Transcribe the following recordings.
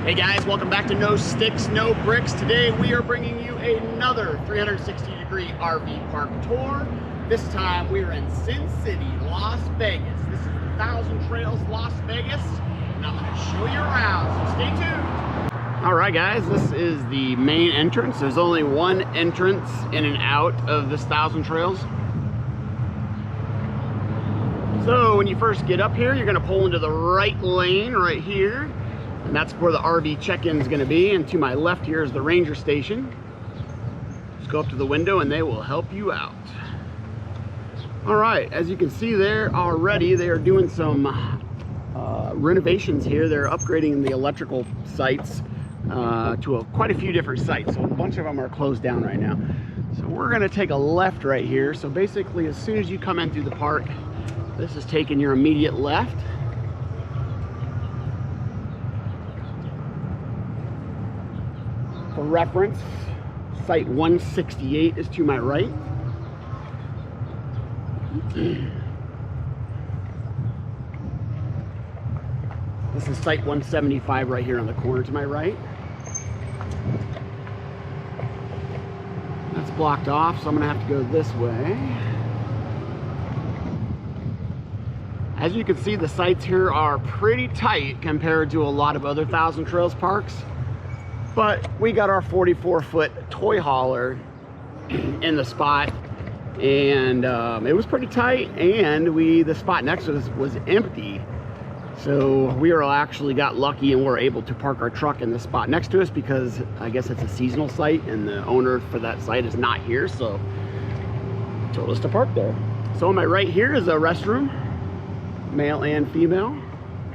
Hey guys, welcome back to No Sticks, No Bricks. Today we are bringing you another 360-degree RV park tour. This time we're in Sin City, Las Vegas. This is 1,000 Trails, Las Vegas, and I'm going to show you around, so stay tuned. All right guys, this is the main entrance. There's only one entrance in and out of this 1,000 Trails. So when you first get up here, you're going to pull into the right lane right here. And that's where the RV check-in is going to be. And to my left here is the ranger station. Just go up to the window and they will help you out. All right, as you can see there already, they are doing some renovations here. They're upgrading the electrical sites to quite a few different sites. So a bunch of them are closed down right now. So we're going to take a left right here. So basically, as soon as you come in through the park, this is taking your immediate left. For reference, site 168 is to my right. This is site 175 right here on the corner to my right. That's blocked off, so I'm gonna have to go this way. As you can see, the sites here are pretty tight compared to a lot of other 1,000 Trails parks. But we got our 44-foot toy hauler in the spot, and it was pretty tight, and the spot next to us was empty. So we actually got lucky and were able to park our truck in the spot next to us because I guess it's a seasonal site and the owner for that site is not here, so told us to park there. So on my right here is a restroom, male and female.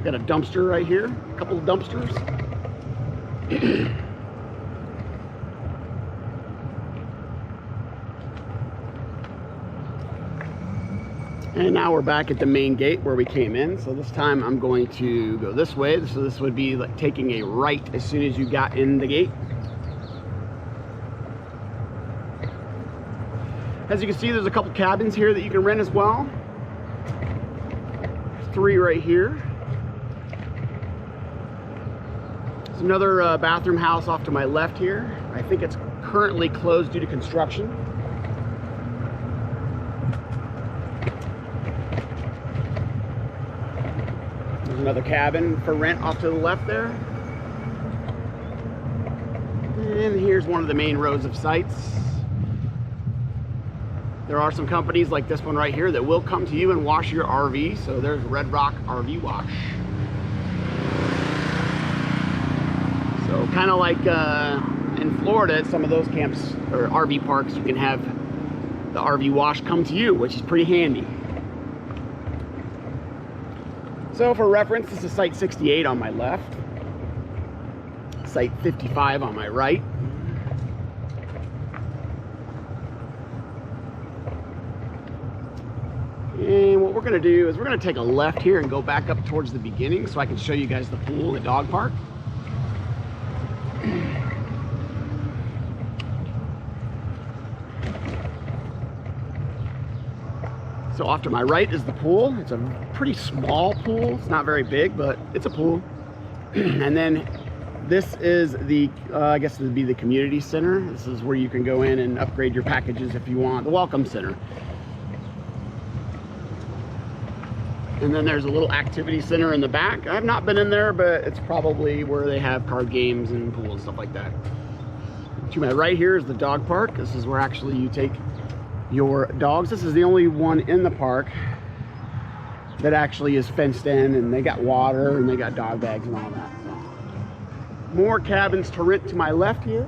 Got a dumpster right here, a couple of dumpsters. And now we're back at the main gate where we came in. So this time I'm going to go this way. So this would be like taking a right as soon as you got in the gate. As you can see, there's a couple cabins here that you can rent as well. There's 3 right here. There's another bathroom house off to my left here. I think it's currently closed due to construction. There's another cabin for rent off to the left there. And here's one of the main rows of sites. There are some companies like this one right here that will come to you and wash your RV. So there's Red Rock RV Wash. So kind of like in Florida, at some of those camps or RV parks, you can have the RV wash come to you, which is pretty handy. So for reference, this is site 68 on my left, site 55 on my right. And what we're gonna do is we're gonna take a left here and go back up towards the beginning so I can show you guys the pool, the dog park. So off to my right is the pool. It's a pretty small pool. It's not very big, but it's a pool. And then this is the, I guess it would be the community center. This is where you can go in and upgrade your packages if you want. The welcome center. And then there's a little activity center in the back. I've not been in there, but it's probably where they have card games and pool and stuff like that. To my right here is the dog park. This is where actually you take your dogs. This is the only one in the park that actually is fenced in, and they got water and they got dog bags and all that. So, more cabins to rent to my left here.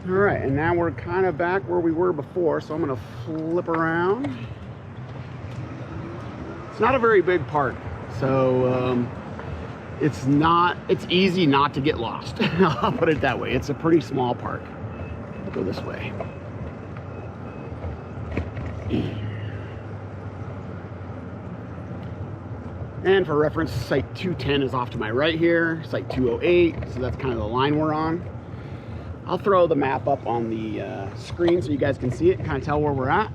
All right, and now we're kind of back where we were before, so I'm going to flip around. It's not a very big park, so it's easy not to get lost. I'll put it that way. It's a pretty small park. We'll go this way. And for reference, site 210 is off to my right here, site 208, so that's kind of the line we're on. I'll throw the map up on the screen so you guys can see it, kind of tell where we're at.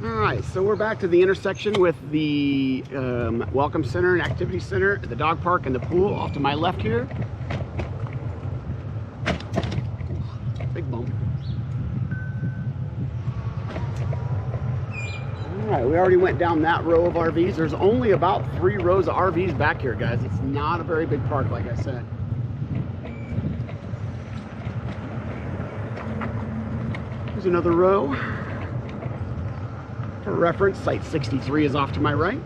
All right, so we're back to the intersection with the Welcome Center and Activity Center, the dog park and the pool off to my left here. Big bump. All right, we already went down that row of RVs. There's only about 3 rows of RVs back here, guys. It's not a very big park, like I said. Here's another row. For reference, site 63 is off to my right.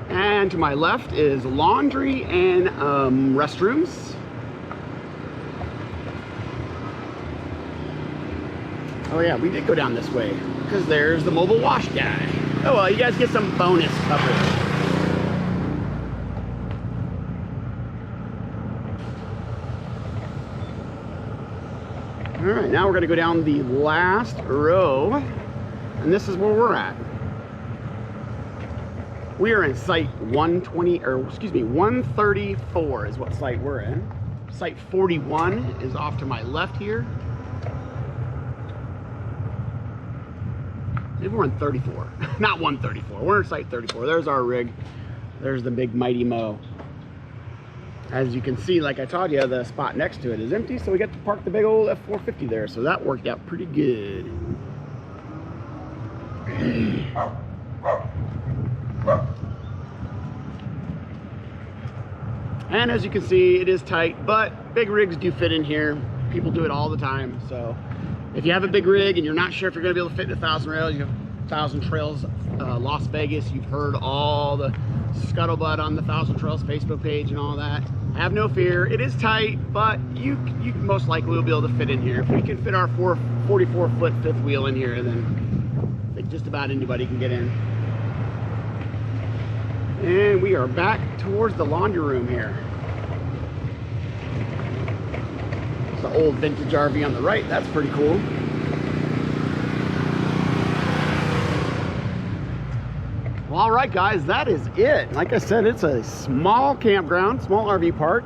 And to my left is laundry and restrooms. Oh yeah, we did go down this way because there's the mobile wash guy. Oh well, you guys get some bonus coverage. All right, now we're going to go down the last row, and this is where we're at. We are in site 134 is what site we're in. Site 41 is off to my left here. Maybe we're in 34, not 134. We're in site 34. There's our rig. There's the big mighty mow. As you can see, like I told you, the spot next to it is empty, so we get to park the big old F450 there. So that worked out pretty good. And as you can see, it is tight, but big rigs do fit in here. People do it all the time. So if you have a big rig and you're not sure if you're going to be able to fit in 1,000 rails, you have 1,000 Trails Las Vegas. You've heard all the scuttlebutt on the 1,000 Trails Facebook page and all that. Have no fear, it is tight, but you most likely will be able to fit in here. If we can fit our 44-foot fifth wheel in here, then I think just about anybody can get in. And we are back towards the laundry room here. It's the old vintage RV on the right. That's pretty cool. Well, all right, guys, that is it. Like I said, it's a small campground, small RV park,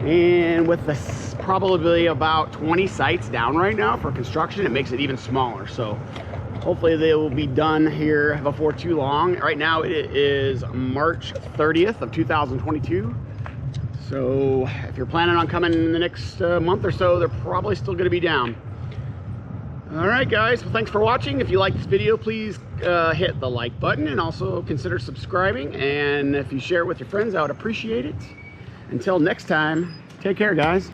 and with this probably about 20 sites down right now for construction, it makes it even smaller. So hopefully they will be done here before too long. Right now it is March 30th of 2022. So if you're planning on coming in the next month or so, they're probably still going to be down. All right, guys, well, thanks for watching. If you like this video, please hit the like button and also consider subscribing. And if you share it with your friends, I would appreciate it. Until next time, take care, guys.